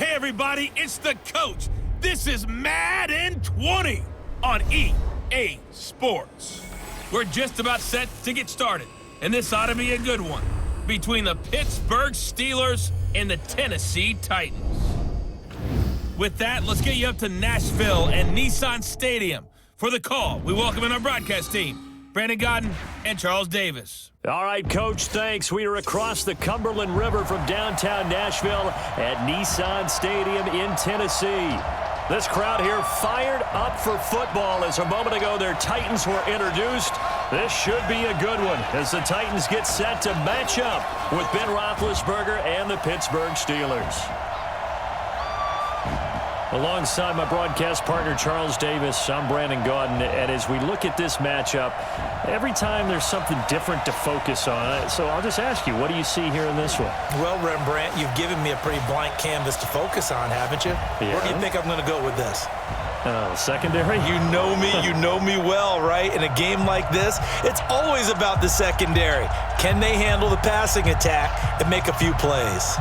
Hey everybody, it's the coach. This is Madden 20 on EA Sports. We're just about set to get started, and this ought to be a good one between the Pittsburgh Steelers and the Tennessee Titans. With that, let's get you up to Nashville and Nissan Stadium. For the call, we welcome in our broadcast team, Brandon Godden and Charles Davis. All right, Coach, thanks. We are across the Cumberland River from downtown Nashville at Nissan Stadium in Tennessee. This crowd here fired up for football as a moment ago their Titans were introduced. This should be a good one as the Titans get set to match up with Ben Roethlisberger and the Pittsburgh Steelers. Alongside my broadcast partner, Charles Davis, I'm Brandon Godden. And as we look at this matchup, every time there's something different to focus on. So I'll just ask you, what do you see here in this one? Well, Rembrandt, you've given me a pretty blank canvas to focus on, haven't you? Yeah. Where do you think I'm going to go with this? Secondary? You know me well, right? In a game like this, it's always about the secondary. Can they handle the passing attack and make a few plays?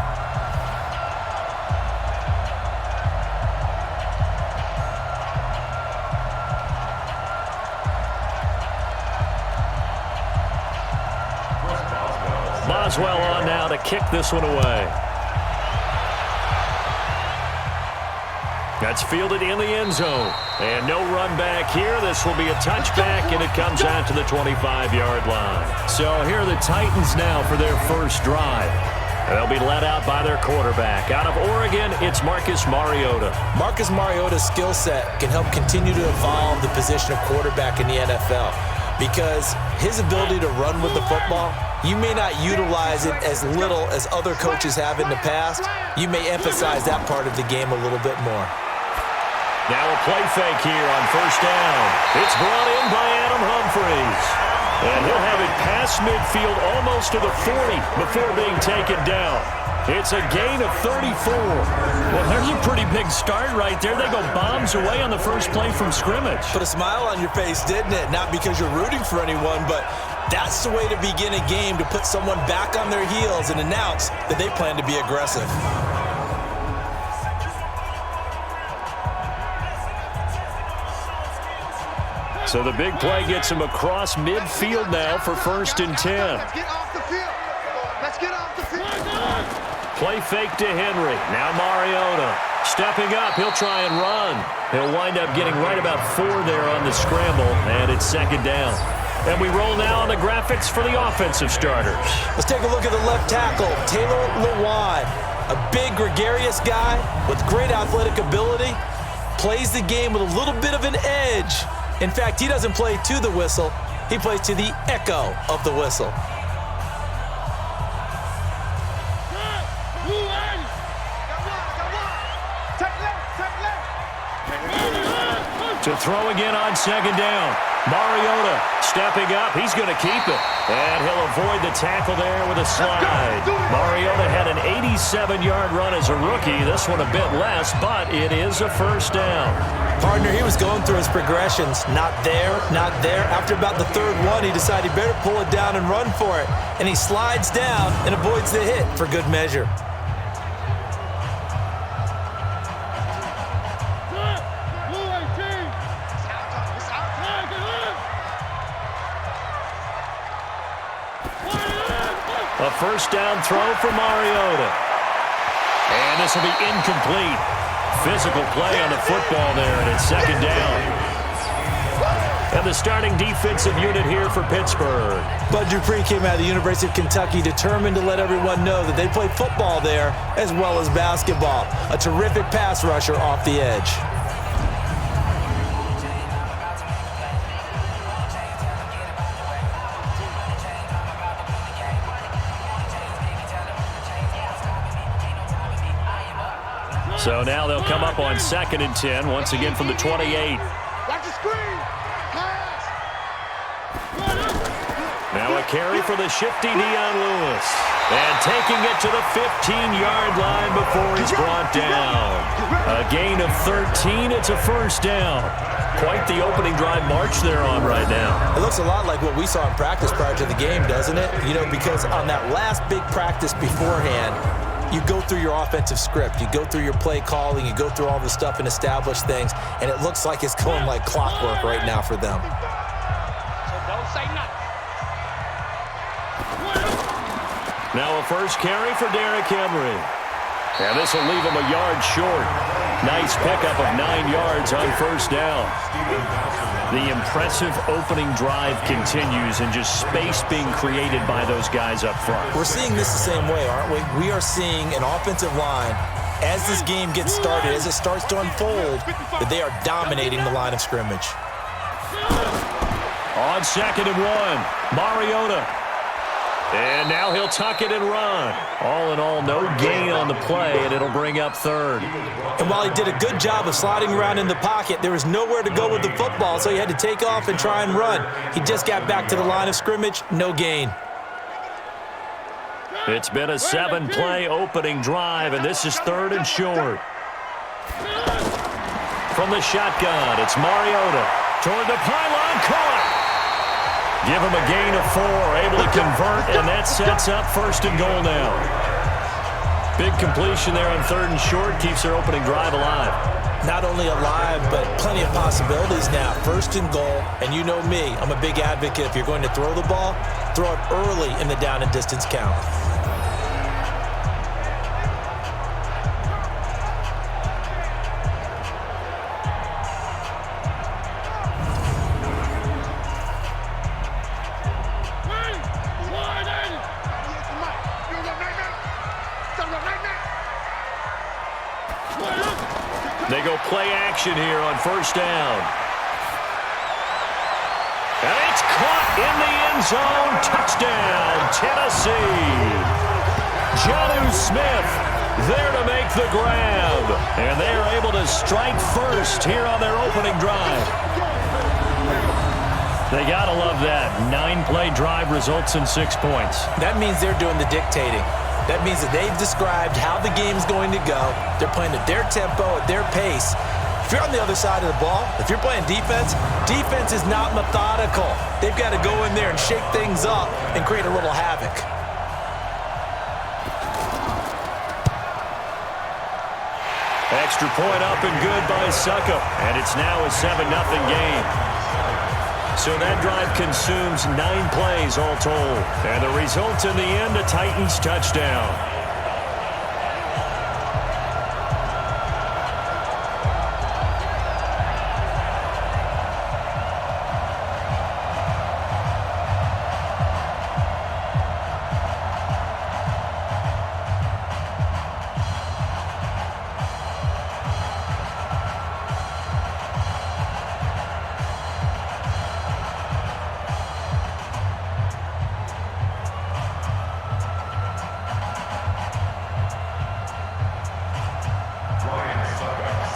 Boswell on now to kick this one away. That's fielded in the end zone. And no run back here. This will be a touchback, and it comes out to the 25-yard line. So here are the Titans now for their first drive. They'll be led out by their quarterback. Out of Oregon, it's Marcus Mariota. Marcus Mariota's skill set can help continue to evolve the position of quarterback in the NFL because his ability to run with the football, you may not utilize it as little as other coaches have in the past. You may emphasize that part of the game a little bit more. Now a play fake here on first down. It's brought in by Adam Humphries. And he'll have it past midfield almost to the 40 before being taken down. It's a gain of 34. Well, there's a pretty big start right there. They go bombs away on the first play from scrimmage. Put a smile on your face, didn't it? Not because you're rooting for anyone, but that's the way to begin a game, to put someone back on their heels and announce that they plan to be aggressive. So the big play gets him across midfield now for 1st and 10. Let's get off the field. Let's get off the field. Play fake to Henry. Now Mariota stepping up. He'll try and run. He'll wind up getting right about 4 there on the scramble, and it's 2nd down. And we roll now on the graphics for the offensive starters. Let's take a look at the left tackle, Taylor Lewan. A big, gregarious guy with great athletic ability. Plays the game with a little bit of an edge. In fact, he doesn't play to the whistle. He plays to the echo of the whistle. To throw again on 2nd down. Mariota stepping up. He's going to keep it. And he'll avoid the tackle there with a slide. Mariota had an 87-yard run as a rookie. This one a bit less, but it is a 1st down. Partner, he was going through his progressions. Not there, not there. After about the 3rd one, he decided he better pull it down and run for it. And he slides down and avoids the hit for good measure. A 1st down throw for Mariota. And this will be incomplete. Physical play on the football there, and it's 2nd down. And the starting defensive unit here for Pittsburgh. Bud Dupree came out of the University of Kentucky determined to let everyone know that they play football there as well as basketball. A terrific pass rusher off the edge. So now they'll come up on 2nd and 10, once again from the 28. Watch the screen. Pass. Now a carry for the shifty Dion Lewis. And taking it to the 15-yard line before he's brought down. A gain of 13. It's a 1st down. Quite the opening drive march they're on right now. It looks a lot like what we saw in practice prior to the game, doesn't it? You know, because on that last big practice beforehand, you go through your offensive script. You go through your play calling. You go through all the stuff and establish things. And it looks like it's going like clockwork right now for them. So don't say nothing. Now a first carry for Derrick Henry. And this will leave him a yard short. Nice pickup of 9 yards on first down. The impressive opening drive continues, and just space being created by those guys up front. We're seeing this the same way, aren't we? We are seeing an offensive line, as this game gets started, as it starts to unfold, that they are dominating the line of scrimmage. On 2nd and 1, Mariota. And now he'll tuck it and run. All in all, no gain on the play, and it'll bring up 3rd. And while he did a good job of sliding around in the pocket, there was nowhere to go with the football, so he had to take off and try and run. He just got back to the line of scrimmage, no gain. It's been a 7-play opening drive, and this is 3rd and short. From the shotgun, it's Mariota. Toward the pylon, caught. Give him a gain of 4, able to convert, and that sets up 1st and goal now. Big completion there on 3rd and short, keeps their opening drive alive. Not only alive, but plenty of possibilities now. 1st and goal, and you know me, I'm a big advocate. If you're going to throw the ball, throw it early in the down and distance count. They go play action here on 1st down. And it's caught in the end zone. Touchdown, Tennessee. Jonnu Smith there to make the grab. And they are able to strike first here on their opening drive. They got to love that. 9-play drive results in 6 points. That means they're doing the dictating. That means that they've described how the game's going to go. They're playing at their tempo, at their pace. If you're on the other side of the ball, if you're playing defense, defense is not methodical. They've got to go in there and shake things up and create a little havoc. Extra point up and good by Ssukka. And it's now a 7-0 game. So that drive consumes 9 plays all told. And the result in the end, a Titans touchdown.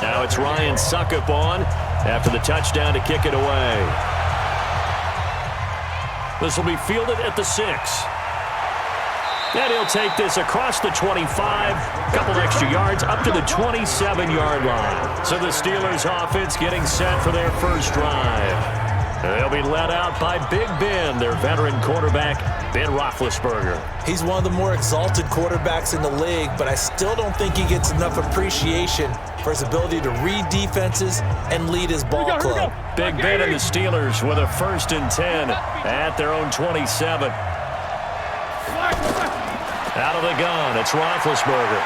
Now it's Ryan Ssukka on after the touchdown to kick it away. This will be fielded at the 6. And he'll take this across the 25, a couple extra yards, up to the 27-yard line. So the Steelers offense getting set for their first drive. They'll be led out by Big Ben, their veteran quarterback, Ben Roethlisberger. He's one of the more exalted quarterbacks in the league, but I still don't think he gets enough appreciation for his ability to read defenses and lead his ball club. Big Ben and the Steelers with a 1st and 10 at their own 27. Out of the gun, it's Roethlisberger.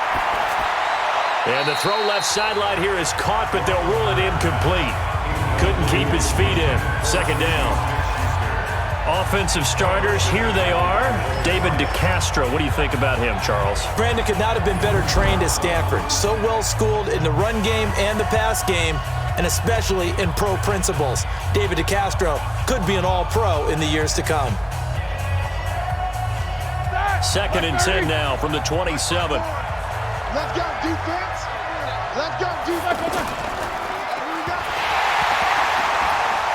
And the throw left sideline here is caught, but they'll rule it incomplete. Couldn't keep his feet in. 2nd down. Offensive starters, here they are. David DeCastro, what do you think about him, Charles? Brandon could not have been better trained at Stanford. So well schooled in the run game and the pass game, and especially in pro principles. David DeCastro could be an all-pro in the years to come. 2nd and 10 now from the 27. Let's go, defense. Let's go, defense.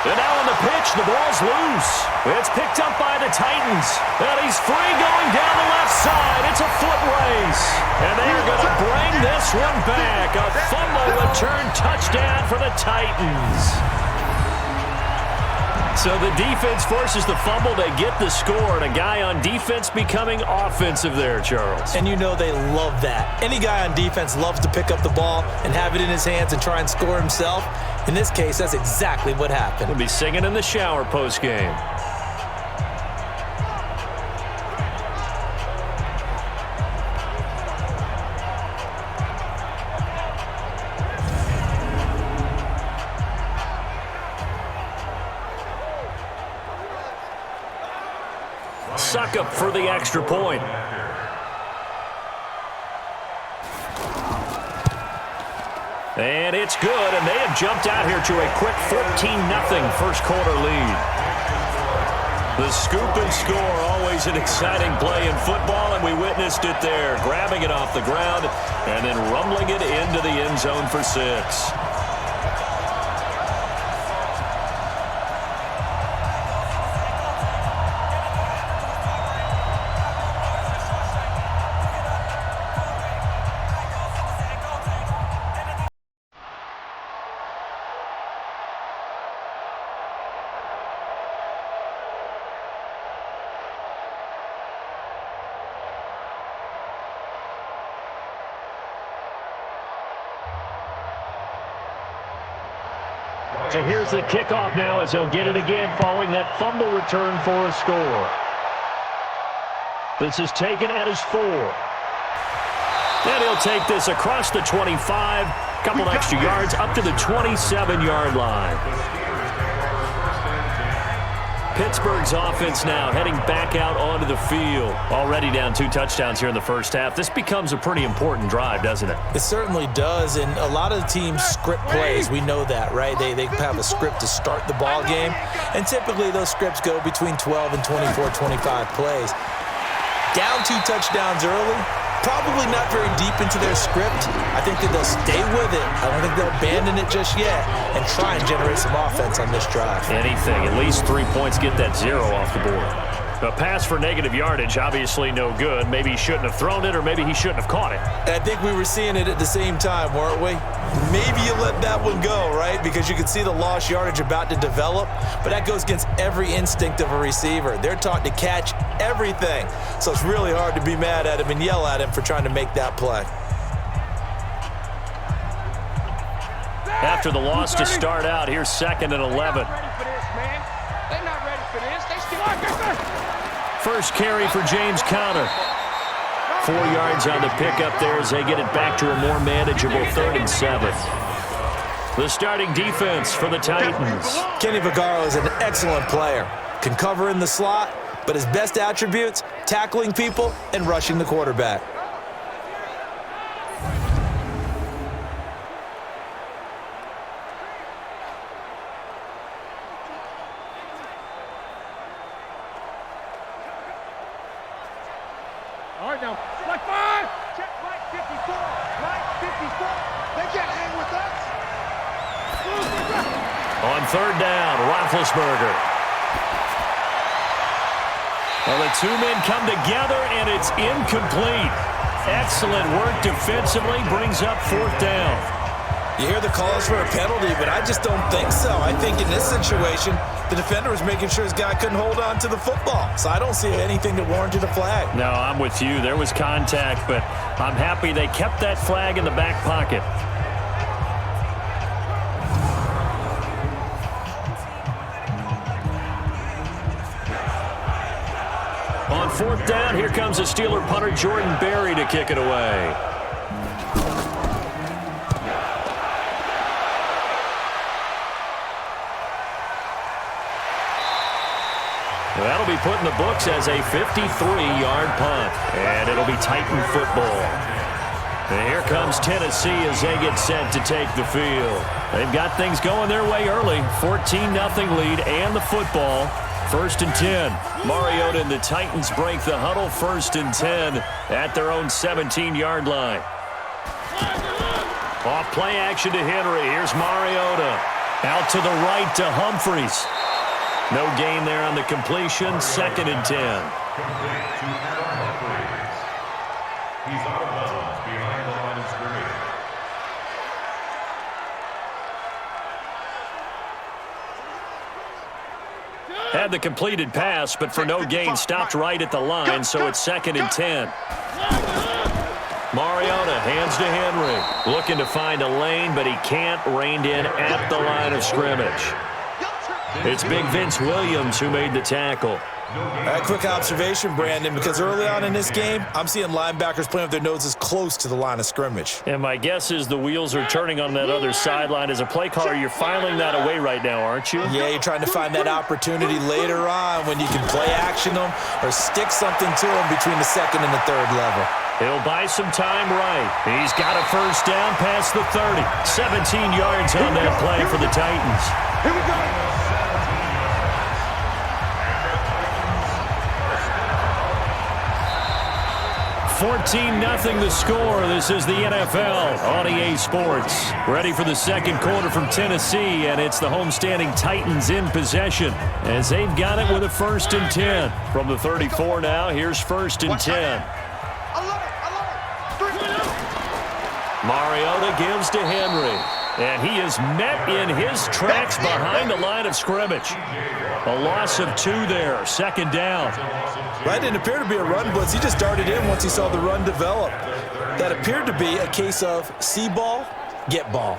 And now on the pitch, the ball's loose. It's picked up by the Titans. And he's free going down the left side. It's a foot race. And they are going to bring this one back. A fumble return touchdown for the Titans. So the defense forces the fumble. They get the score, and a guy on defense becoming offensive there, Charles. And you know they love that. Any guy on defense loves to pick up the ball and have it in his hands and try and score himself. In this case, that's exactly what happened. We'll be singing in the shower post-game. Suck up for the extra point. And it's good, and they have jumped out here to a quick 14-0 first quarter lead. The scoop and score, always an exciting play in football, and we witnessed it there, grabbing it off the ground and then rumbling it into the end zone for 6. So here's the kickoff now as they'll get it again following that fumble return for a score. This is taken at his 4. And he'll take this across the 25, couple extra yards up to the 27-yard line. Pittsburgh's offense now heading back out onto the field. Already down 2 touchdowns here in the first half. This becomes a pretty important drive, doesn't it? It certainly does, and a lot of the teams script plays. We know that, right? They have a script to start the ball game, and typically those scripts go between 12 and 24, 25 plays. Down 2 touchdowns early, probably not very deep into their script. I think that they'll stay with it. I don't think they'll abandon it just yet and try and generate some offense on this drive. Anything, at least 3 points, get that 0 off the board. A pass for negative yardage, obviously no good. Maybe he shouldn't have thrown it, or maybe he shouldn't have caught it. And I think we were seeing it at the same time, weren't we? Maybe you let that one go, right? Because you can see the lost yardage about to develop, but that goes against every instinct of a receiver. They're taught to catch everything. So it's really hard to be mad at him and yell at him for trying to make that play. After the loss to start out, here's 2nd and 11. First carry for James Conner. 4 yards on the pickup there as they get it back to a more manageable 3rd and 7. The starting defense for the Titans. Kenny Vaccaro is an excellent player. Can cover in the slot, but his best attributes, tackling people and rushing the quarterback. All right, now, like 5. Check right 54. Right 54. They can't hang with us. On 3rd down, Roethlisberger. Well, the 2 men come together, and it's incomplete. Excellent work defensively, brings up 4th down. You hear the calls for a penalty, but I just don't think so. I think in this situation, the defender was making sure his guy couldn't hold on to the football. So I don't see anything that warranted a flag. No, I'm with you. There was contact, but I'm happy they kept that flag in the back pocket. On 4th down, here comes the Steeler punter Jordan Berry to kick it away. That'll be put in the books as a 53-yard punt, and it'll be Titan football. And here comes Tennessee as they get set to take the field. They've got things going their way early. 14-0 lead and the football. 1st and 10. Mariota and the Titans break the huddle. 1st and 10 at their own 17-yard line. Off play action to Henry. Here's Mariota. Out to the right to Humphries. No gain there on the completion. 2nd and 10. He's out of bounds behind the line of scrimmage. Had the completed pass, but for no gain, stopped right at the line, so it's 2nd and 10. Mariota hands to Henry. Looking to find a lane, but he can't. Reined in at the line of scrimmage. It's Big Vince Williams who made the tackle. A quick observation, Brandon, because early on in this game, I'm seeing linebackers playing with their noses close to the line of scrimmage. And my guess is the wheels are turning on that other sideline. As a play caller, you're filing that away right now, aren't you? Yeah, you're trying to find that opportunity later on when you can play action them or stick something to them between the 2nd and the 3rd level. He'll buy some time right. He's got a first down past the 30. 17 yards on that play for the Titans. Here we go. $14-0 the score. This is the NFL on EA Sports. Ready for the second quarter from Tennessee, and it's the homestanding Titans in possession as they've got it with a 1st and 10. From the 34 now, here's 1st and 10. Mariota gives to Henry, and he is met in his tracks behind the line of scrimmage. A loss of 2 there, 2nd down. That didn't appear to be a run blitz. He just darted in once he saw the run develop. That appeared to be a case of see ball, get ball.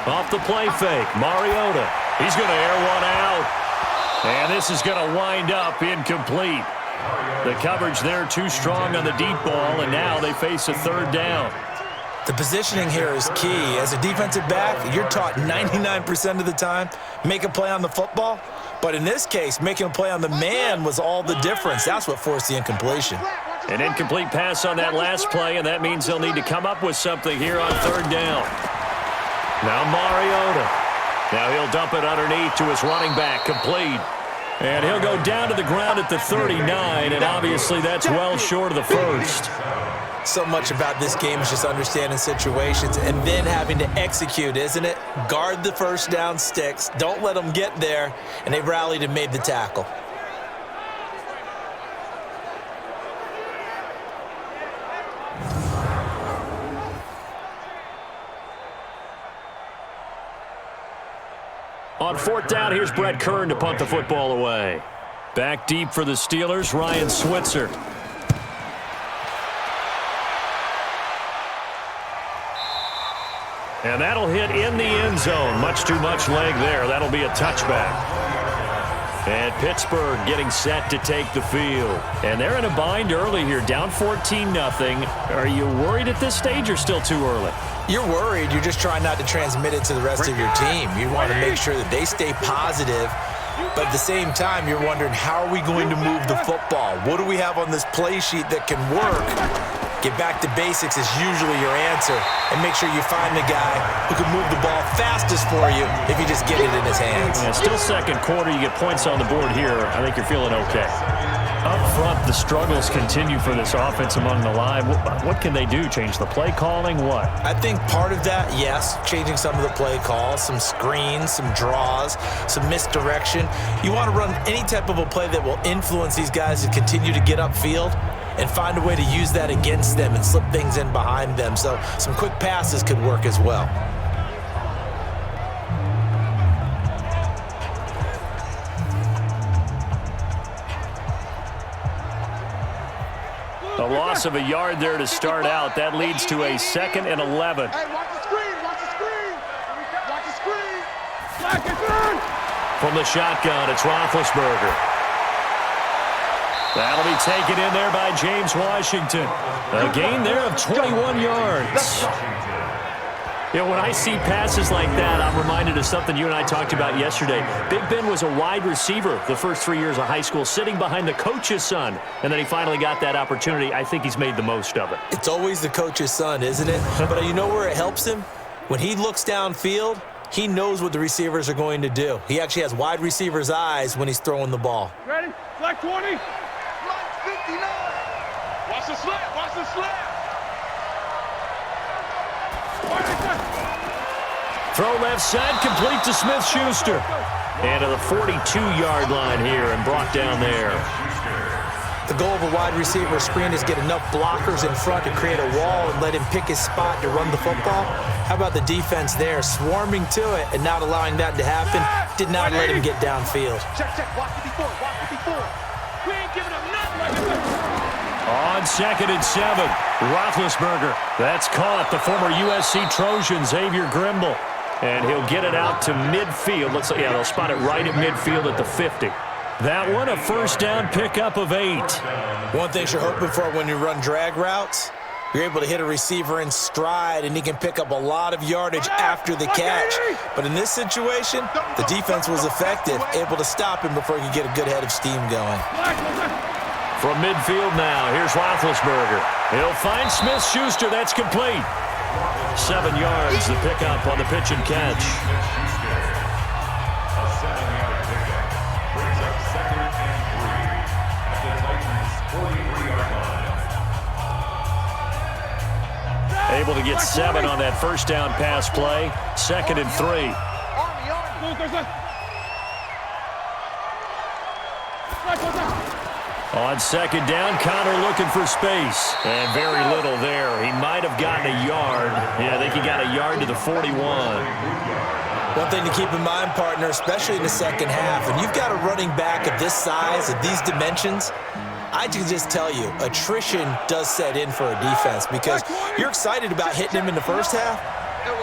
Off the play fake, Mariota. He's going to air one out. And this is going to wind up incomplete. The coverage there too strong on the deep ball, and now they face a 3rd down. The positioning here is key. As a defensive back, you're taught 99% of the time, make a play on the football. But in this case, making a play on the man was all the difference. That's what forced the incompletion. An incomplete pass on that last play, and that means they'll need to come up with something here on 3rd down. Now Mariota. Now he'll dump it underneath to his running back, complete. And he'll go down to the ground at the 39, and obviously that's well short of the 1st. So much about this game is just understanding situations and then having to execute, isn't it? Guard the 1st down sticks. Don't let them get there, and they rallied and made the tackle. On 4th down, here's Brett Kern to punt the football away. Back deep for the Steelers, Ryan Switzer. And that'll hit in the end zone. Much too much leg there. That'll be a touchback. And Pittsburgh getting set to take the field. And they're in a bind early here, down 14-0. Are you worried at this stage or still too early? You're worried. You're just trying not to transmit it to the rest of your team. You want to make sure that they stay positive. But at the same time, you're wondering, how are we going to move the football? What do we have on this play sheet that can work? Get back to basics is usually your answer. And make sure you find the guy who can move the ball fastest for you if you just get it in his hands. Yeah, still second quarter. You get points on the board here. I think you're feeling okay. Up front, the struggles continue for this offense among the line. What can they do? Change the play calling? What? I think part of that, yes, changing some of the play calls, some screens, some draws, some misdirection. You want to run any type of a play that will influence these guys to continue to get upfield and find a way to use that against them and slip things in behind them. So some quick passes could work as well. A loss of a yard there to start out. That leads to a 2nd and 11. Hey, watch the screen, watch the screen. Watch the screen. Black and burn. From the shotgun, it's Roethlisberger. That'll be taken in there by James Washington. A gain there of 21 yards. You know, when I see passes like that, I'm reminded of something you and I talked about yesterday. Big Ben was a wide receiver the first 3 years of high school, sitting behind the coach's son, and then he finally got that opportunity. I think he's made the most of it. It's always the coach's son, isn't it? But you know where it helps him? When he looks downfield, he knows what the receivers are going to do. He actually has wide receivers' eyes when he's throwing the ball. Ready? Flag 20. 59. Watch the slap. Watch the slap. Throw left side, complete to Smith-Schuster. And to the 42-yard line here and brought down there. The goal of a wide receiver screen is get enough blockers in front to create a wall and let him pick his spot to run the football. How about the defense there, swarming to it and not allowing that to happen? Did not let him get downfield. Check. Watch 54. Watch 54. We ain't giving him nothing. On 2nd and 7, Roethlisberger. That's caught the former USC Trojan, Xavier Grimble. And he'll get it out to midfield. Yeah, they'll spot it right at midfield at the 50. That one, a first down pickup of 8. One thing you're hoping for when you run drag routes, you're able to hit a receiver in stride, and he can pick up a lot of yardage after the catch. But in this situation, the defense was effective, able to stop him before he could get a good head of steam going. From midfield now, here's Roethlisberger. He'll find Smith-Schuster. That's complete. 7 yards, the pickup on the pitch and catch. A 7-yard pickup brings up 2nd and 3 at the Titans' 43-yard line. Able to get 7 on that first down pass play. 2nd and 3. On 2nd down, Connor looking for space. And very little there. He might have gotten a yard. Yeah, I think he got a yard to the 41. One thing to keep in mind, partner, especially in the second half, when you've got a running back of this size, of these dimensions, I can just tell you, attrition does set in for a defense because you're excited about hitting him in the first half.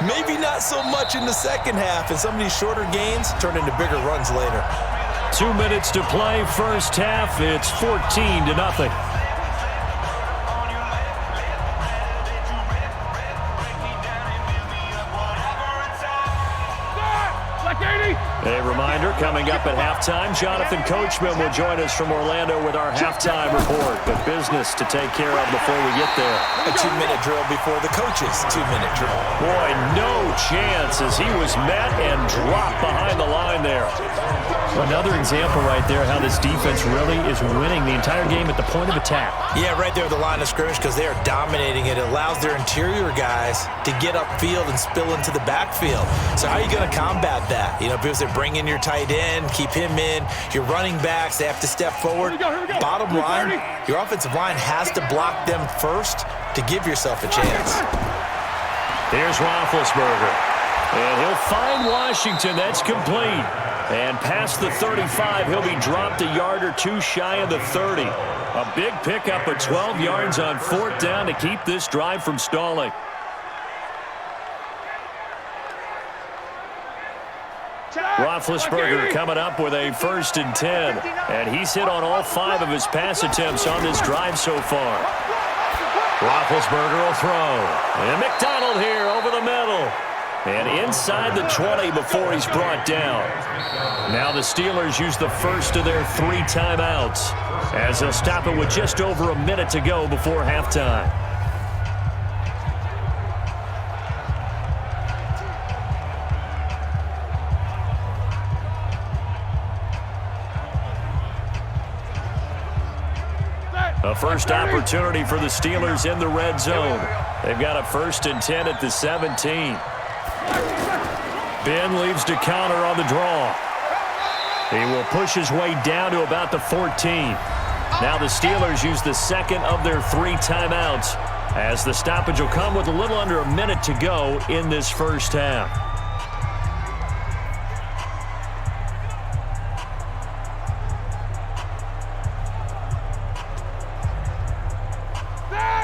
Maybe not so much in the second half, and some of these shorter gains turn into bigger runs later. 2 minutes to play, first half. It's 14-0. A reminder, coming up at halftime, Jonathan Coachman will join us from Orlando with our halftime report. But business to take care of before we get there. A 2-minute drill before the coach's 2-minute drill. Boy, no chance as he was met and dropped behind the line there. Another example right there how this defense really is winning the entire game at the point of attack. Yeah, right there at the line of scrimmage because they are dominating it. It allows their interior guys to get upfield and spill into the backfield. So how are you going to combat that? You know, because they're bringing your tight end, keep him in. Your running backs, they have to step forward. Bottom line, your offensive line has to block them first to give yourself a chance. Here's Roethlisberger. And he'll find Washington. That's complete. And past the 35, he'll be dropped a yard or two shy of the 30. A big pickup of 12 yards on 4th down to keep this drive from stalling. Roethlisberger coming up with a 1st and 10. And he's hit on all 5 of his pass attempts on this drive so far. Roethlisberger will throw. And McDonald here over the middle. And inside the 20 before he's brought down. Now the Steelers use the first of their 3 timeouts as they'll stop it with just over a minute to go before halftime. A first opportunity for the Steelers in the red zone. They've got a 1st and 10 at the 17. Ben leaves to counter on the draw. He will push his way down to about the 14. Now the Steelers use the 2nd of their 3 timeouts as the stoppage will come with a little under a minute to go in this first half.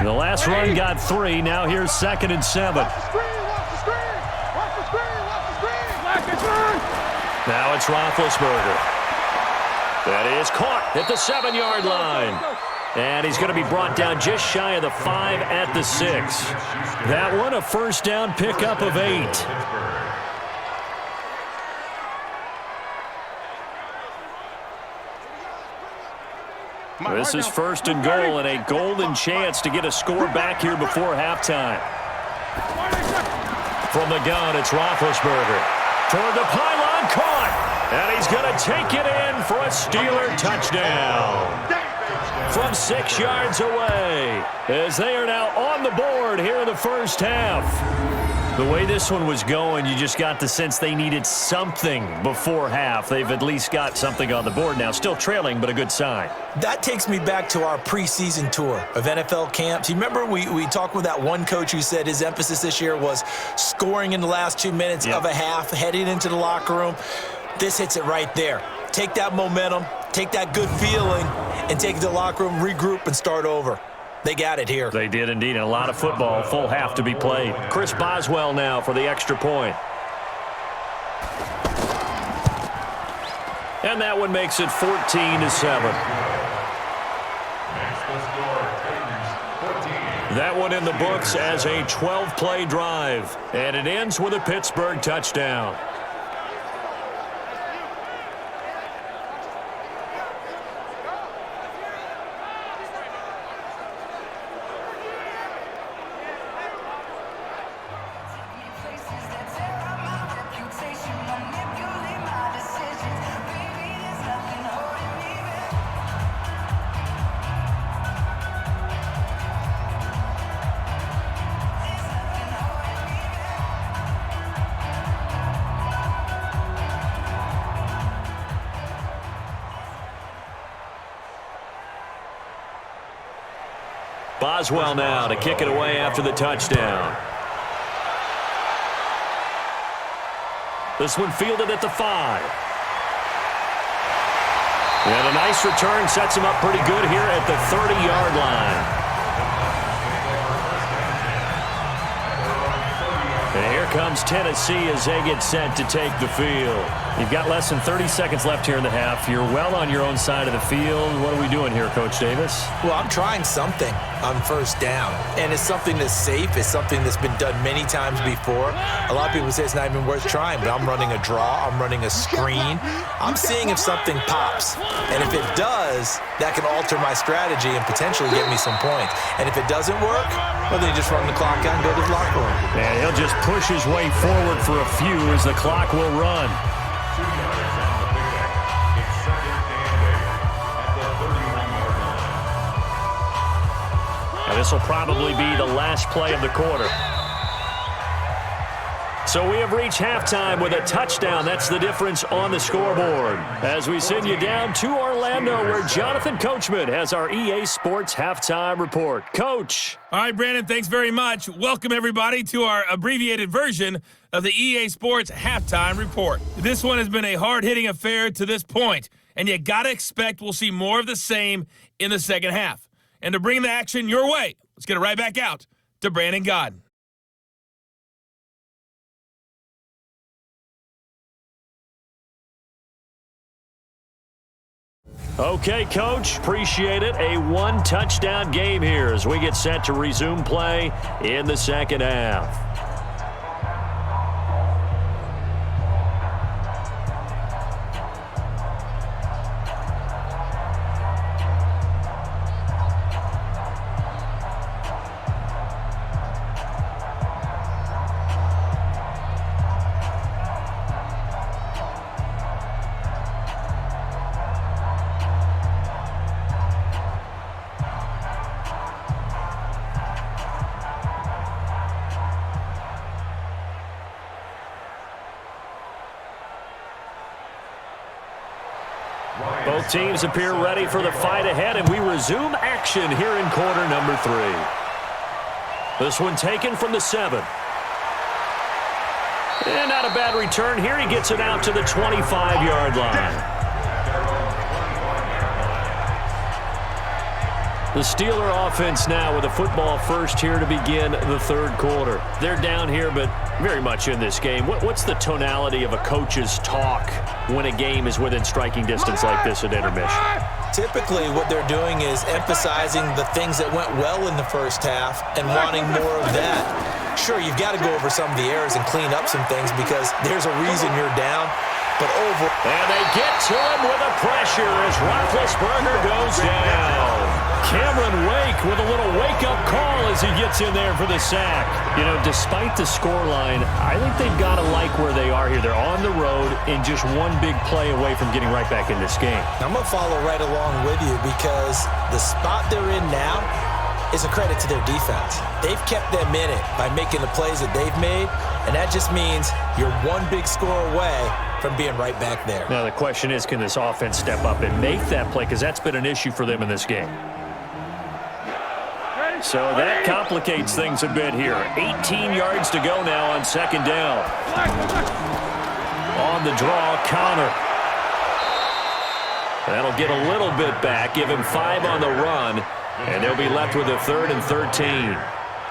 The last run got 3. Now here's 2nd and 7. Now it's Roethlisberger. That is caught at the 7-yard line. And he's going to be brought down just shy of the 5 at the 6. That one a first down pickup of 8. This is 1st and goal and a golden chance to get a score back here before halftime. From the gun, it's Roethlisberger. Toward the pylon, caught. And he's going to take it in for a Steeler touchdown. From from 6 yards away, as they are now on the board here in the first half. The way this one was going, you just got the sense they needed something before half. They've at least got something on the board now. Still trailing, but a good sign. That takes me back to our preseason tour of NFL camps. You remember we talked with that one coach who said his emphasis this year was scoring in the last 2 minutes of a half, heading into the locker room. This hits it right there. Take that momentum, take that good feeling, and take it to the locker room, regroup, and start over. They got it here. They did indeed, and a lot of football, full half to be played. Chris Boswell now for the extra point. And that one makes it 14-7. That one in the books as a 12-play drive, and it ends with a Pittsburgh touchdown. Boswell now to kick it away after the touchdown. This one fielded at the 5. And a nice return sets him up pretty good here at the 30-yard line. And here comes Tennessee as they get set to take the field. You've got less than 30 seconds left here in the half. You're well on your own side of the field. What are we doing here, Coach Davis? Well, I'm trying something on first down, and it's something that's safe. It's something that's been done many times before. A lot of people say it's not even worth trying, but I'm running a draw. I'm running a screen. I'm seeing if something pops, and if it does, that can alter my strategy and potentially get me some points. And if it doesn't work, well, then you just run the clock out and go to the locker room. And he'll just push his way forward for a few as the clock will run. This will probably be the last play of the quarter. So we have reached halftime with a touchdown. That's the difference on the scoreboard. As we send you down to Orlando, where Jonathan Coachman has our EA Sports Halftime Report. Coach. All right, Brandon, thanks very much. Welcome, everybody, to our abbreviated version of the EA Sports Halftime Report. This one has been a hard-hitting affair to this point, and you got to expect we'll see more of the same in the second half. And to bring the action your way, let's get it right back out to Brandon Godden. Okay, Coach, appreciate it. A one-touchdown game here as we get set to resume play in the second half. Both teams appear ready for the fight ahead, and we resume action here in quarter number 3. This one taken from the 7. And not a bad return here. He gets it out to the 25-yard line. The Steeler offense now with a football first here to begin the third quarter. They're down here, but very much in this game. What's the tonality of a coach's talk when a game is within striking distance like this at intermission? Typically, what they're doing is emphasizing the things that went well in the first half and wanting more of that. Sure, you've got to go over some of the errors and clean up some things because there's a reason you're down. But over. And they get to him with a pressure as Roethlisberger goes down. Cameron Wake with a little wake-up call as he gets in there for the sack. You know, despite the scoreline, I think they've got to like where they are here. They're on the road and just one big play away from getting right back in this game. I'm going to follow right along with you because the spot they're in now is a credit to their defense. They've kept them in it by making the plays that they've made, and that just means you're one big score away from being right back there. Now the question is, can this offense step up and make that play? Because that's been an issue for them in this game. So that complicates things a bit here. 18 yards to go now on second down. On the draw, Connor. That'll get a little bit back, give him 5 on the run, and they'll be left with a 3rd and 13.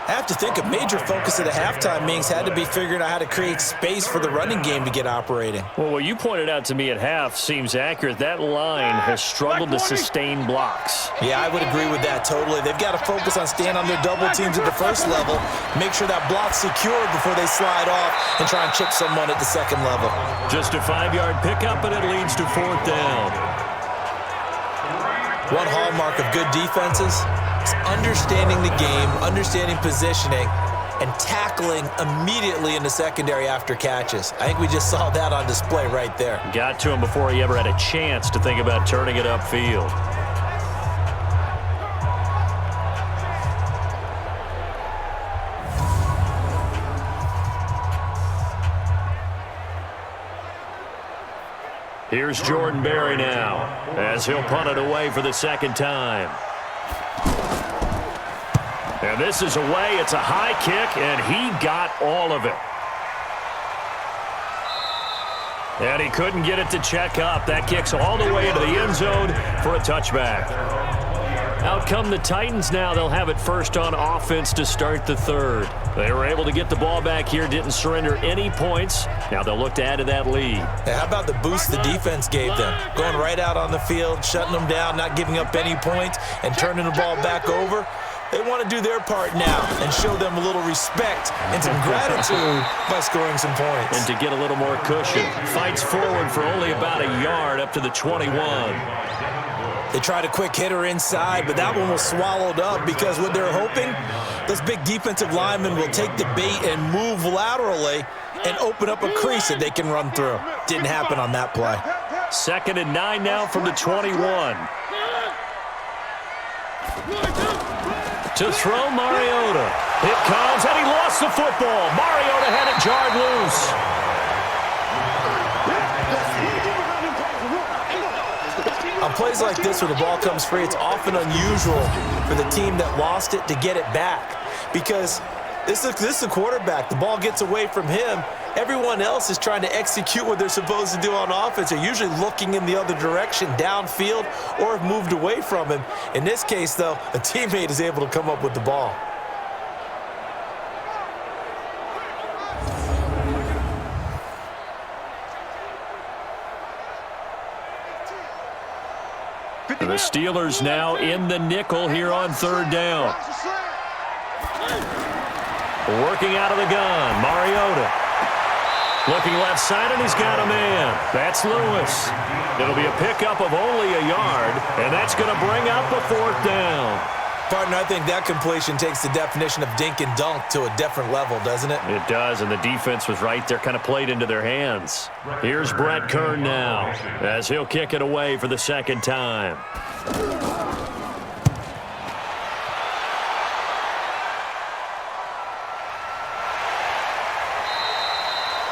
I have to think a major focus of the halftime meetings had to be figuring out how to create space for the running game to get operating. Well, what you pointed out to me at half seems accurate. That line has struggled to sustain blocks. Yeah, I would agree with that totally. They've got to focus on staying on their double teams at the first level, make sure that block's secured before they slide off and try and chip someone at the second level. Just a 5-yard pickup, and it leads to 4th down. One hallmark of good defenses is understanding the game, understanding positioning, and tackling immediately in the secondary after catches. I think we just saw that on display right there. Got to him before he ever had a chance to think about turning it upfield. Here's Jordan Berry now, as he'll punt it away for the second time. And this is away. It's a high kick, and he got all of it. And he couldn't get it to check up. That kicks all the way into the end zone for a touchback. Out come the Titans now. They'll have it first on offense to start the 3rd. They were able to get the ball back here, didn't surrender any points. Now they'll look to add to that lead. How about the boost the defense gave them? Going right out on the field, shutting them down, not giving up any points, and turning the ball back over. They want to do their part now and show them a little respect and some gratitude by scoring some points. And to get a little more cushion, fights forward for only about a yard up to the 21. They tried a quick hitter inside, but that one was swallowed up because what they're hoping, those big defensive linemen will take the bait and move laterally and open up a crease that they can run through. Didn't happen on that play. 2nd and 9 now from the 21. To throw Mariota. It comes, and he lost the football. Mariota had it jarred loose. On plays like this where the ball comes free, it's often unusual for the team that lost it to get it back because this is a quarterback. The ball gets away from him. Everyone else is trying to execute what they're supposed to do on offense. They're usually looking in the other direction, downfield, or have moved away from him. In this case, though, a teammate is able to come up with the ball. The Steelers now in the nickel here on 3rd down. Working out of the gun, Mariota. Looking left side, and he's got a man. That's Lewis. It'll be a pickup of only a yard, and that's going to bring up a 4th down. Partner, I think that completion takes the definition of dink and dunk to a different level, doesn't it? It does, and the defense was right there, kind of played into their hands. Here's Brett Kern now, as he'll kick it away for the 2nd time.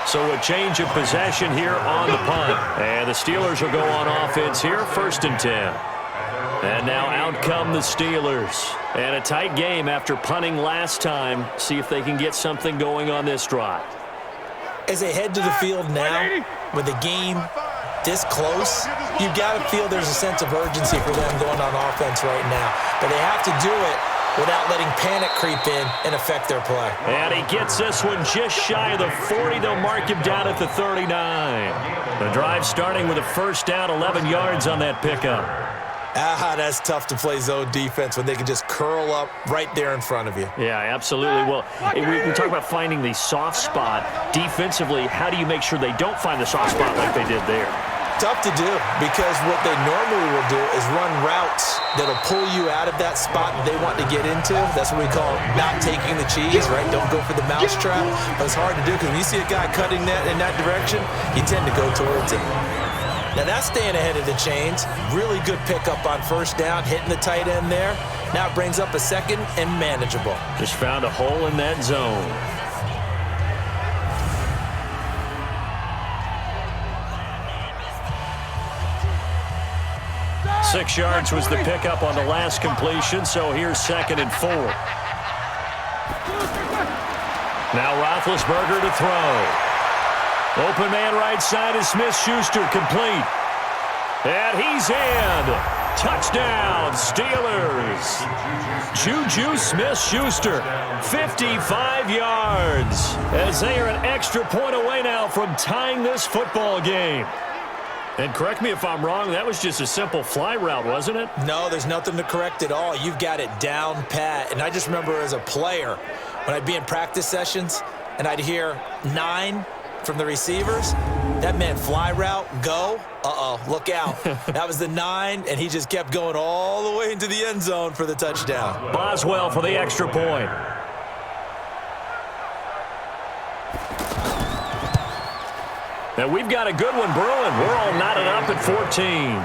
So a change of possession here on the punt. And the Steelers will go on offense here, 1st and 10. And now out come the Steelers. And a tight game after punting last time. See if they can get something going on this drive. As they head to the field now, with the game this close, you've got to feel there's a sense of urgency for them going on offense right now. But they have to do it without letting panic creep in and affect their play. And he gets this one just shy of the 40. They'll mark him down at the 39. The drive starting with a 1st down, 11 yards on that pickup. That's tough to play zone defense when they can just curl up right there in front of you. Yeah, absolutely. Well, we talk about finding the soft spot defensively. How do you make sure they don't find the soft spot like they did there? Tough to do, because what they normally will do is run routes that'll pull you out of that spot that they want to get into. That's what we call not taking the cheese, right? Don't go for the mousetrap. But it's hard to do because when you see a guy cutting that in that direction, you tend to go towards him. Now that's staying ahead of the chains. Really good pickup on first down, hitting the tight end there. Now it brings up a second and manageable. Just found a hole in that zone. 6 yards was the pickup on the last completion, so here's 2nd and 4. Now Roethlisberger to throw. Open man right side is Smith-Schuster, complete. And he's in. Touchdown, Steelers. Juju Smith-Schuster, 55 yards, as they are an extra point away now from tying this football game. And correct me if I'm wrong, that was just a simple fly route, wasn't it? No, there's nothing to correct at all. You've got it down pat. And I just remember as a player, when I'd be in practice sessions and I'd hear 9 from the receivers, that meant fly route, go. Uh-oh, look out. That was the 9, and he just kept going all the way into the end zone for the touchdown. Boswell for the extra point. Now we've got a good one brewing. We're all knotted up at 14.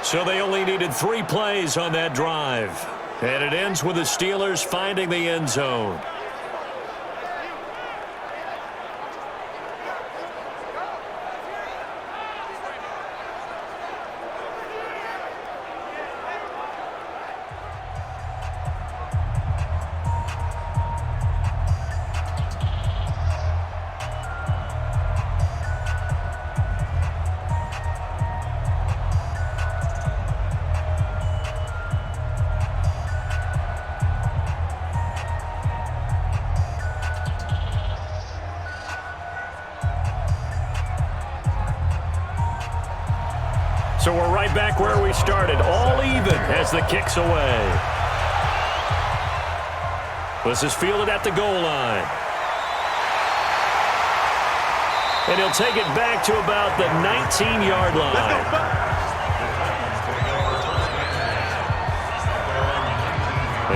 So they only needed 3 plays on that drive. And it ends with the Steelers finding the end zone. So we're right back where we started, all even as the kick's away. This is fielded at the goal line. And he'll take it back to about the 19-yard line.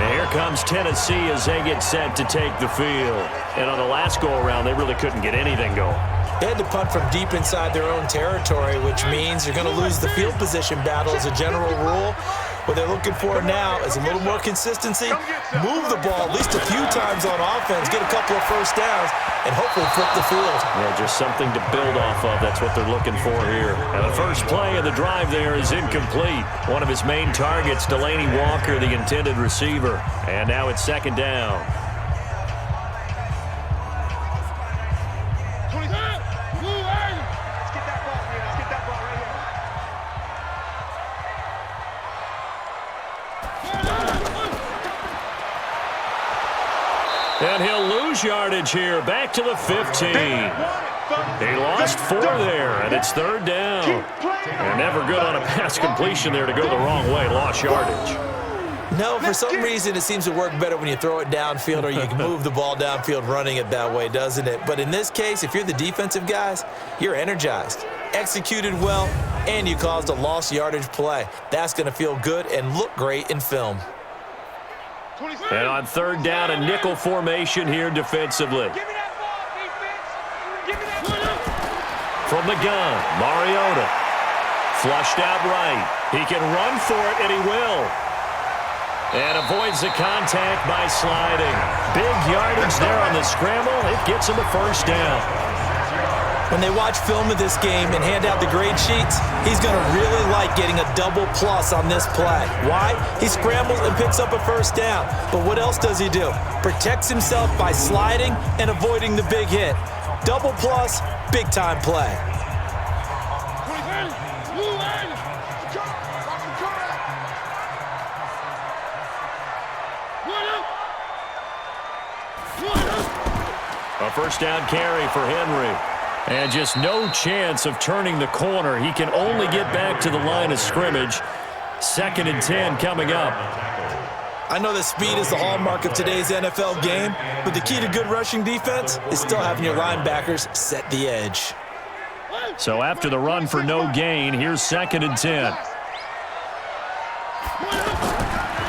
And here comes Tennessee as they get set to take the field. And on the last go-around, they really couldn't get anything going. They had to punt from deep inside their own territory, which means you're going to lose the field position battle as a general rule. What they're looking for now is a little more consistency, move the ball at least a few times on offense, get a couple of first downs, and hopefully flip the field. Yeah, just something to build off of. That's what they're looking for here. And the first play of the drive there is incomplete. One of his main targets, Delaney Walker, the intended receiver. And now it's 2nd down. And he'll lose yardage here, back to the 15. He lost 4 there, and it's 3rd down. And never good on a pass completion there to go the wrong way, lost yardage. No, for some reason it seems to work better when you throw it downfield or you can move the ball downfield running it that way, doesn't it? But in this case, if you're the defensive guys, you're energized, executed well, and you caused a lost yardage play. That's going to feel good and look great in film. And on 3rd down, a nickel formation here defensively. From the gun, Mariota. Flushed out right. He can run for it, and he will. And avoids the contact by sliding. Big yardage there on the scramble. It gets him a first down. When they watch film of this game and hand out the grade sheets, he's going to really like getting a double plus on this play. Why? He scrambles and picks up a first down. But what else does he do? Protects himself by sliding and avoiding the big hit. Double plus, big time play. A first down carry for Henry. And just no chance of turning the corner. He can only get back to the line of scrimmage. 2nd and 10 coming up. I know that speed is the hallmark of today's NFL game, but the key to good rushing defense is still having your linebackers set the edge. So after the run for no gain, here's 2nd and 10.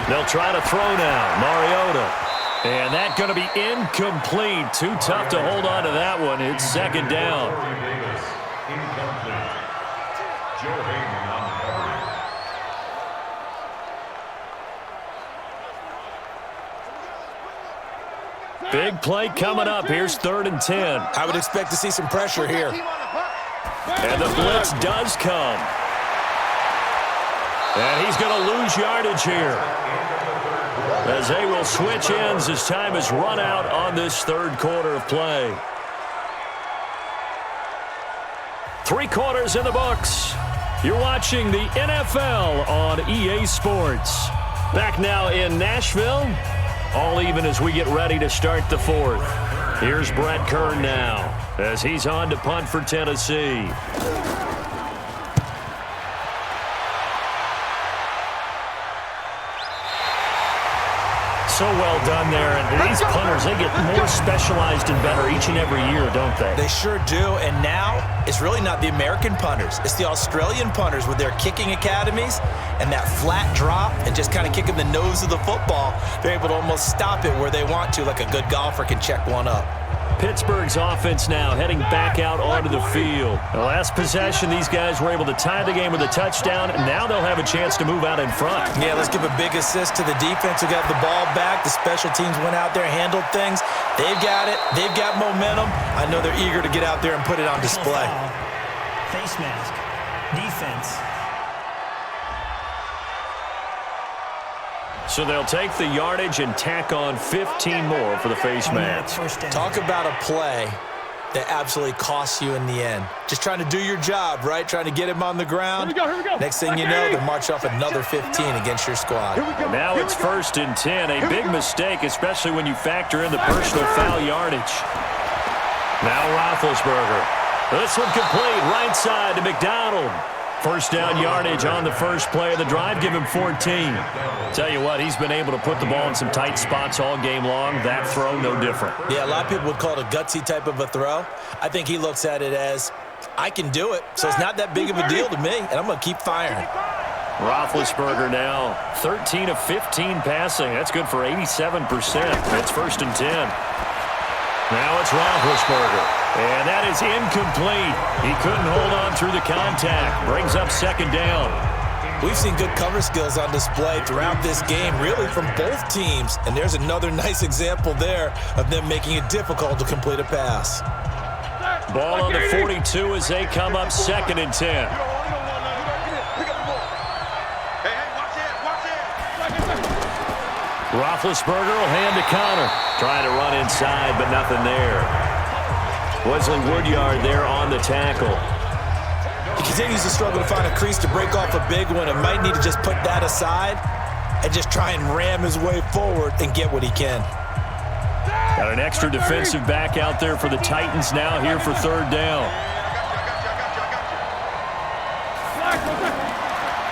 They'll try to throw now. Mariota. And that's going to be incomplete. Too tough to hold on to that one. It's 2nd down. Big play coming up. Here's 3rd and 10. I would expect to see some pressure here. And the blitz does come. And he's going to lose yardage here, as they will switch ends as time has run out on this 3rd quarter of play. 3 quarters in the books. You're watching the NFL on EA Sports. Back now in Nashville, all even as we get ready to start the 4th. Here's Brett Kern now, as he's on to punt for Tennessee. So well done there, and these punters, they get more specialized and better each and every year, don't they? They sure do, and now it's really not the American punters. It's the Australian punters with their kicking academies and that flat drop and just kind of kicking the nose of the football. They're able to almost stop it where they want to, like a good golfer can check one up. Pittsburgh's offense now heading back out onto the field. The last possession, these guys were able to tie the game with a touchdown, and now they'll have a chance to move out in front. Yeah, let's give a big assist to the defense who got the ball back. The special teams went out there, handled things. They've got it. They've got momentum. I know they're eager to get out there and put it on display. Face mask. Defense. So they'll take the yardage and tack on 15 more for the face mask. Talk about a play that absolutely costs you in the end. Just trying to do your job, right? Trying to get him on the ground. Here we go. Next thing you know, they'll march off another 15 against your squad. Now it's 1st and 10. A big mistake, especially when you factor in the personal foul yardage. Now Roethlisberger. This one complete, right side to McDonald. 1st down yardage on the first play of the drive. Give him 14. Tell you what, he's been able to put the ball in some tight spots all game long. That throw, no different. Yeah, a lot of people would call it a gutsy type of a throw. I think he looks at it as, I can do it, so it's not that big of a deal to me, and I'm going to keep firing. Roethlisberger now, 13 of 15 passing. That's good for 87%. It's 1st and 10. Now it's Roethlisberger. And that is incomplete. He couldn't hold on through the contact. Brings up 2nd down. We've seen good cover skills on display throughout this game, really from both teams. And there's another nice example there of them making it difficult to complete a pass. Ball on the 42 as they come up 2nd and 10. Roethlisberger will hand to Connor. Trying to run inside, but nothing there. Wesley Woodyard there on the tackle. He continues to struggle to find a crease to break off a big one and might need to just put that aside and just try and ram his way forward and get what he can. Got an extra defensive back out there for the Titans now here for 3rd down.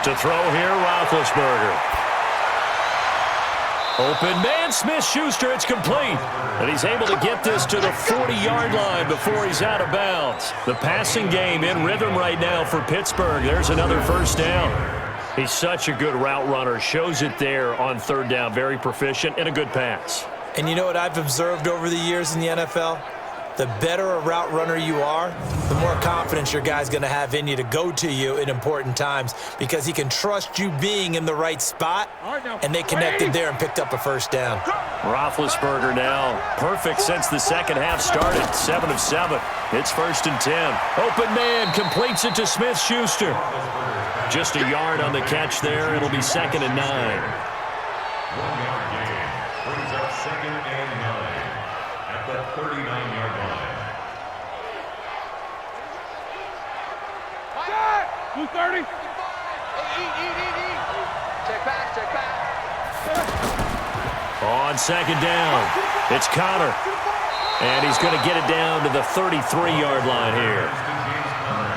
To throw here, Roethlisberger. Open man, Smith-Schuster, it's complete. And he's able to get this to the 40-yard line before he's out of bounds. The passing game in rhythm right now for Pittsburgh. There's another 1st down. He's such a good route runner. Shows it there on 3rd down. Very proficient and a good pass. And you know what I've observed over the years in the NFL? The better a route runner you are, the more confidence your guy's going to have in you to go to you in important times because he can trust you being in the right spot, and they connected there and picked up a 1st down. Roethlisberger now perfect since the second half started. 7 of 7. It's 1st and 10. Open man completes it to Smith-Schuster. Just a yard on the catch there. It'll be 2nd and 9. 1-yard gain brings up 2nd and 9 at the 39-yard line. 230. Eat. Check back. On 2nd down, it's Connor. And he's going to get it down to the 33-yard line here.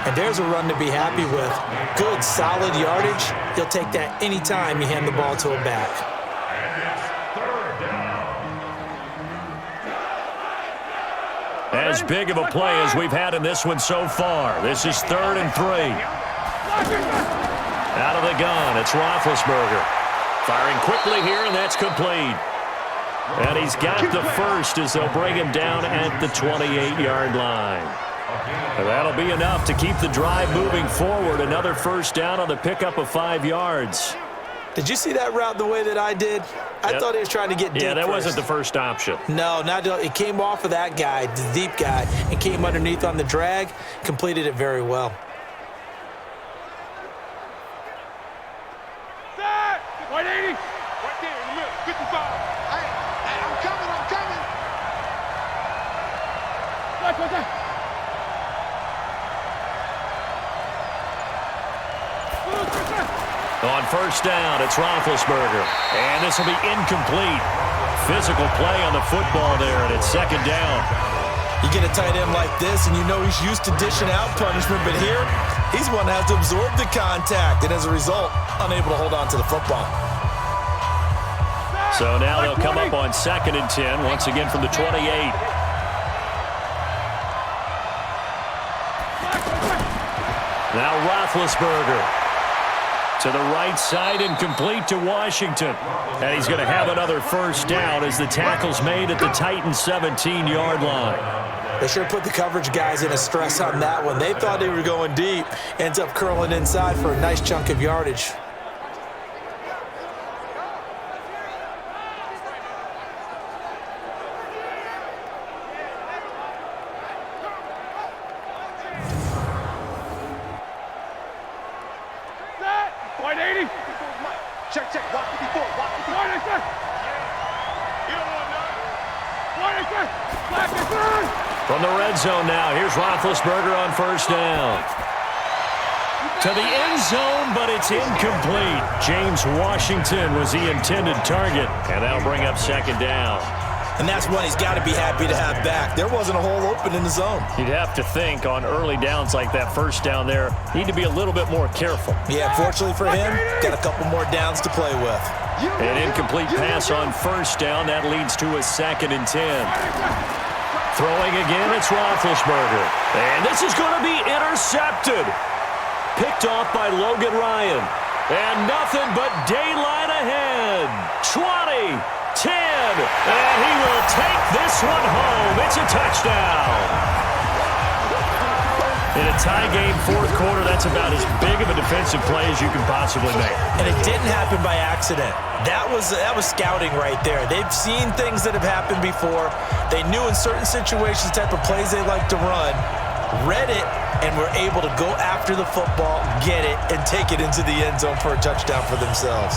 And there's a run to be happy with. Good, solid yardage. He'll take that anytime you hand the ball to a back. As big of a play as we've had in this one so far. This is 3rd and 3. Out of the gun, it's Roethlisberger. Firing quickly here, and that's complete. And he's got the first as they'll bring him down at the 28-yard line. And that'll be enough to keep the drive moving forward. Another first down on the pickup of 5 yards. Did you see that route the way that I did? I thought he was trying to get deep. Yeah, that first. wasn't the first option. No, it came off of that guy, the deep guy, and came underneath on the drag, completed it very well. Set! 180! Right there in the middle, 55. Hey, I'm coming. What's that? On first down, it's Roethlisberger. And this will be incomplete. Physical play on the football there, and it's 2nd down. You get a tight end like this, and you know he's used to dishing out punishment, but here, he's one that has to absorb the contact, and as a result, unable to hold on to the football. So now they'll come up on 2nd and 10, once again from the 28. Now Roethlisberger. To the right side and complete to Washington. And he's going to have another first down as the tackle's made at the Titans' 17-yard line. They should have put the coverage guys in a stress on that one. They thought they were going deep. Ends up curling inside for a nice chunk of yardage. Check. Walk 54. Walk 54. You don't want none. From the red zone now, here's Roethlisberger on first down. To the end zone, but it's incomplete. James Washington was the intended target, and that'll bring up 2nd down. And that's one he's got to be happy to have back. There wasn't a hole open in the zone. You'd have to think on early downs like that first down there, need to be a little bit more careful. Yeah, fortunately for him, got a couple more downs to play with. An incomplete pass on first down. That leads to a 2nd and 10. Throwing again, it's Roethlisberger. And this is going to be intercepted. Picked off by Logan Ryan. And nothing but daylight ahead. 20, 10, and he will take this one home. It's a touchdown. In a tie game, 4th quarter, that's about as big of a defensive play as you can possibly make. And it didn't happen by accident. That was scouting right there. They've seen things that have happened before. They knew in certain situations the type of plays they like to run, read it, and were able to go after the football, get it, and take it into the end zone for a touchdown for themselves.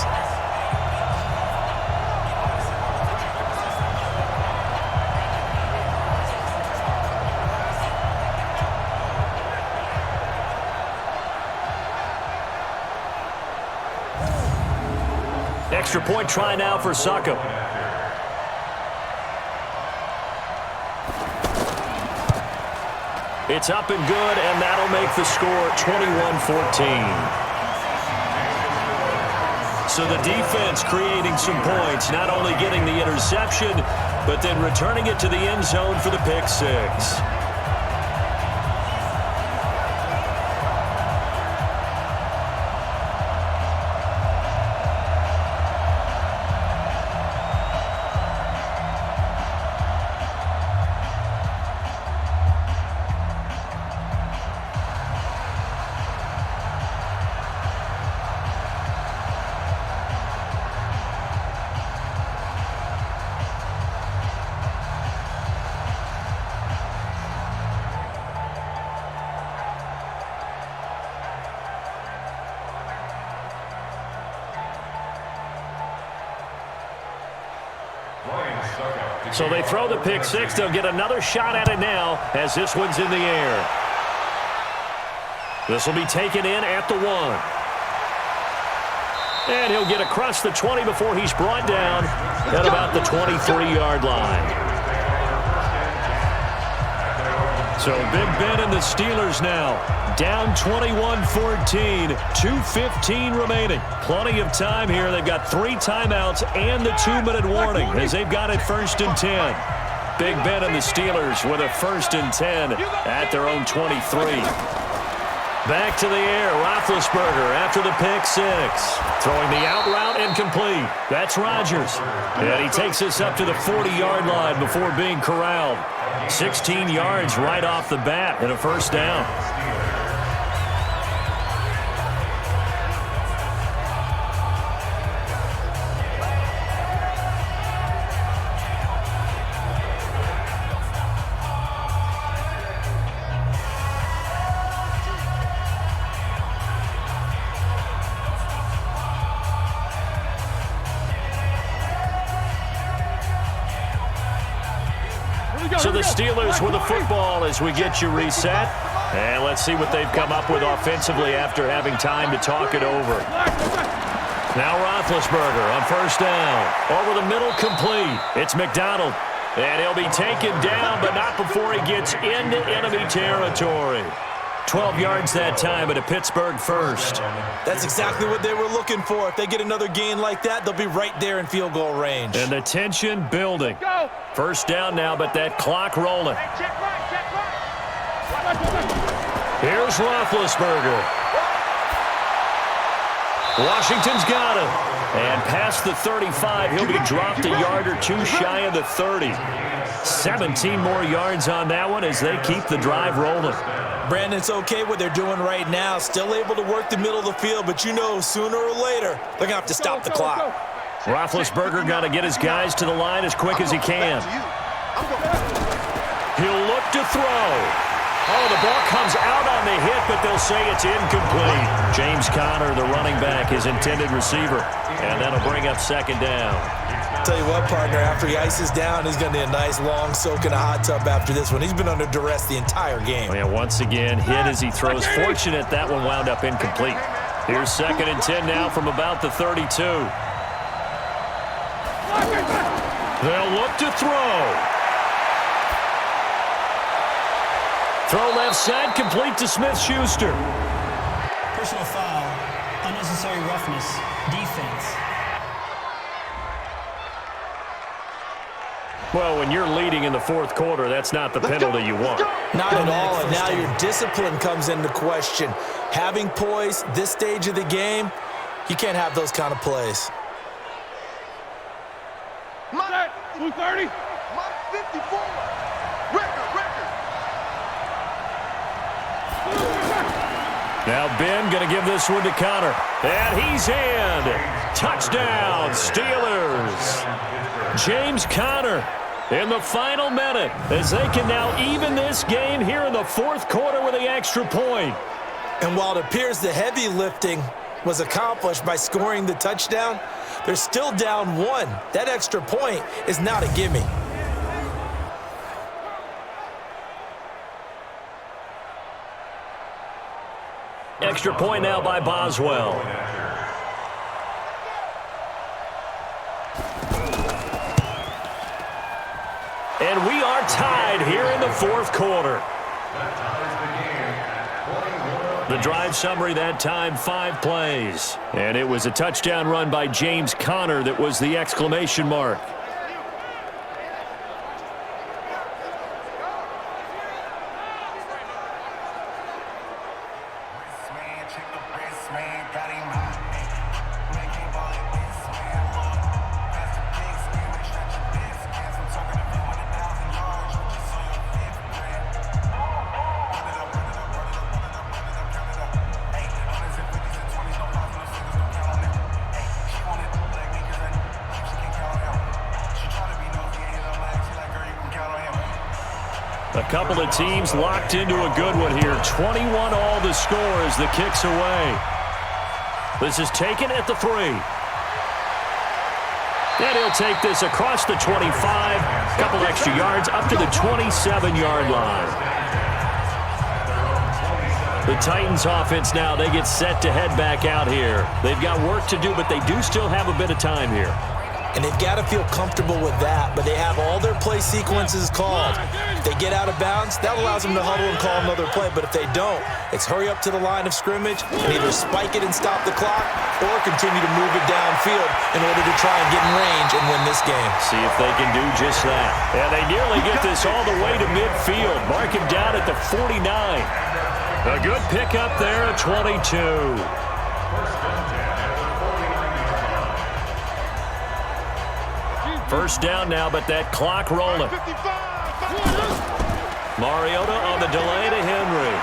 Extra point try now for Ssukka. It's up and good, and that'll make the score 21-14. So the defense creating some points, not only getting the interception, but then returning it to the end zone for the pick 6. So they throw the pick 6. They'll get another shot at it now as this one's in the air. This will be taken in at the 1. And he'll get across the 20 before he's brought down at about the 23-yard line. So Big Ben and the Steelers now down 21-14, 2:15 remaining. Plenty of time here. They've got 3 timeouts and the 2-minute warning as they've got it 1st and 10. Big Ben and the Steelers with a 1st and 10 at their own 23. Back to the air, Roethlisberger after the pick 6. Throwing the out route incomplete. That's Rodgers. And he takes us up to the 40-yard line before being corralled. 16 yards right off the bat and a 1st down. So the Steelers with the football as we get you reset. And let's see what they've come up with offensively after having time to talk it over. Now Roethlisberger on 1st down. Over the middle, complete. It's McDonald. And he'll be taken down, but not before he gets into enemy territory. 12 yards that time, at a Pittsburgh 1st. That's exactly what they were looking for. If they get another gain like that, they'll be right there in field goal range. And the tension building. 1st down now, but that clock rolling. Here's Roethlisberger. Washington's got him. And past the 35, he'll be dropped a yard or 2 shy of the 30. 17 more yards on that one as they keep the drive rolling. Brandon, it's okay what they're doing right now. Still able to work the middle of the field, but you know sooner or later they're going to have to stop the clock. Roethlisberger got to get his guys to the line as quick as he can. He'll look to throw. Oh, the ball comes out on the hit, but they'll say it's incomplete. James Conner, the running back, his intended receiver. And that'll bring up 2nd down. Tell you what, partner, after he ices down, he's going to need a nice long soak in a hot tub after this one. He's been under duress the entire game. And once again, hit as he throws. Fortunate that one wound up incomplete. Here's 2nd and 10 now from about the 32. They'll look to throw. Throw left side, complete to Smith-Schuster. Personal foul, unnecessary roughness, defense. Well, when you're leading in the 4th quarter, that's not the penalty you want. Not at all, and now your discipline comes into question. Having poise this stage of the game, you can't have those kind of plays. 230. 54. Record. Now Ben going to give this one to Conner. And he's in. Touchdown, Steelers. James Conner in the final minute as they can now even this game here in the 4th quarter with the extra point. And while it appears the heavy lifting was accomplished by scoring the touchdown, they're still down 1. That extra point is not a gimme. Extra point now by Boswell. And we are tied here in the 4th quarter. The drive summary that time, 5 plays. And it was a touchdown run by James Conner that was the exclamation mark. A couple of teams locked into a good one here. 21 all the score as the kick's away. This is taken at the 3. And he'll take this across the 25. Couple extra yards up to the 27-yard line. The Titans offense now, they get set to head back out here. They've got work to do, but they do still have a bit of time here. and they've got to feel comfortable with that, but they have all their play sequences called. If they get out of bounds, that allows them to huddle and call another play, but if they don't, it's hurry up to the line of scrimmage and either spike it and stop the clock or continue to move it downfield in order to try and get in range and win this game. See if they can do just that. And they nearly get this all the way to midfield. Mark him down at the 49. A good pickup there at 22. First down now, but that clock rolling. Mariota on the delay to Henry.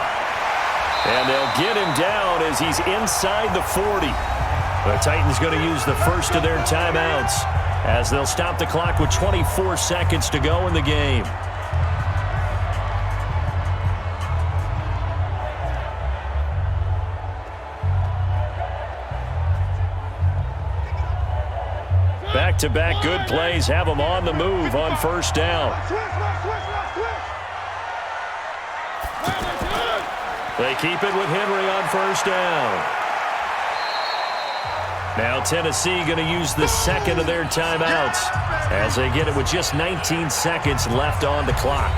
And they'll get him down as he's inside the 40. The Titans going to use the first of their timeouts as they'll stop the clock with 24 seconds to go in the game. Back-to-back good plays have them on the move on first down. They keep it with Henry on first down. Now Tennessee going to use the second of their timeouts as they get it with just 19 seconds left on the clock.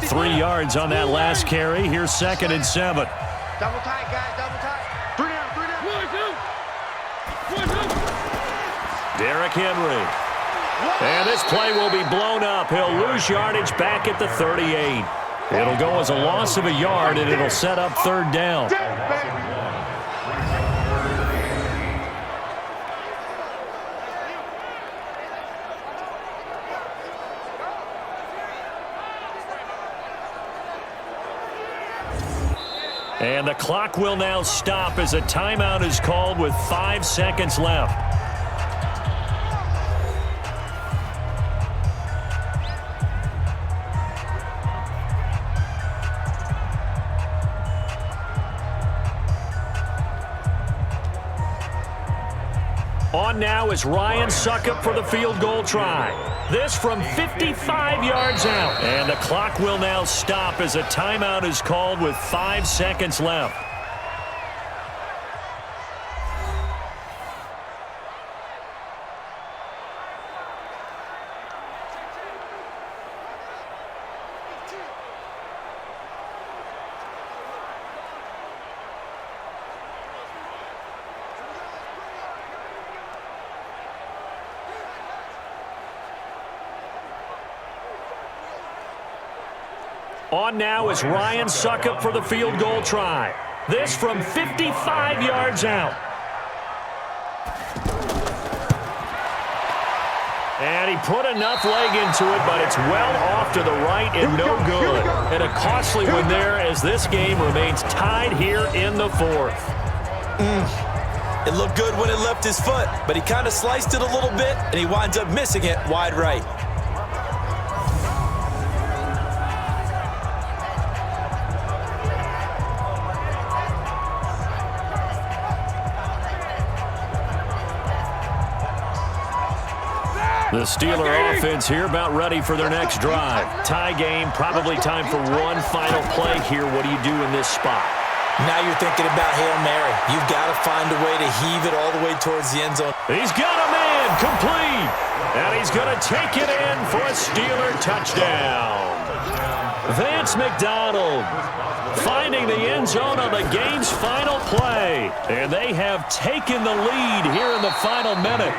Three yards on that last carry. Here's 2nd and 7. Double tight, guys, double tight. 3 down, 3 down. Derrick Henry. And this play will be blown up. He'll lose yardage back at the 38. It'll go as a loss of a yard, and it'll set up third down. And the clock will now stop as a timeout is called with 5 seconds left. On now is Ryan Suckup for the field goal try. This from 55 yards out. And the clock will now stop as a timeout is called with 5 seconds left. On now is Ryan Suckup for the field goal try. This from 55 yards out. And he put enough leg into it, but it's well off to the right and no good. And a costly one there as this game remains tied here in the 4th. It looked good when it left his foot, but he kind of sliced it a little bit, and he winds up missing it wide right. The Steeler offense here about ready for their next drive. Tie game, probably time for one final play here. What do you do in this spot? Now you're thinking about Hail Mary. You've got to find a way to heave it all the way towards the end zone. He's got a man complete. And he's going to take it in for a Steeler touchdown. Vance McDonald finding the end zone on the game's final play. And they have taken the lead here in the final minute.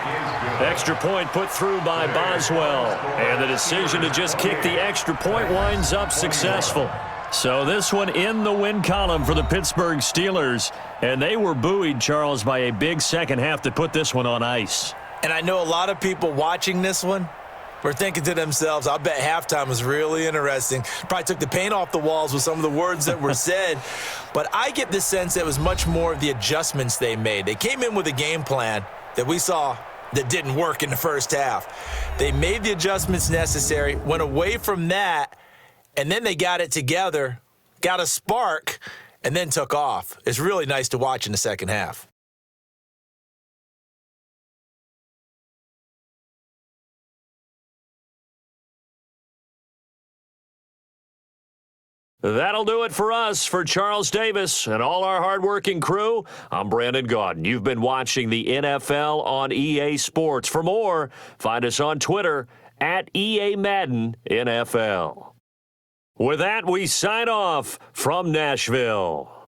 Extra point put through by Boswell. And the decision to just kick the extra point winds up successful. So this one in the win column for the Pittsburgh Steelers. And they were buoyed, Charles, by a big second half to put this one on ice. And I know a lot of people watching this one were thinking to themselves, I bet halftime was really interesting. Probably took the paint off the walls with some of the words that were said. But I get the sense that it was much more of the adjustments they made. They came in with a game plan that we saw that didn't work in the first half. They made the adjustments necessary, went away from that, and then they got it together, got a spark, and then took off. It's really nice to watch in the second half. That'll do it for us. For Charles Davis and all our hardworking crew, I'm Brandon Gaudin. You've been watching the NFL on EA Sports. For more, find us on Twitter at EA Madden NFL. With that, we sign off from Nashville.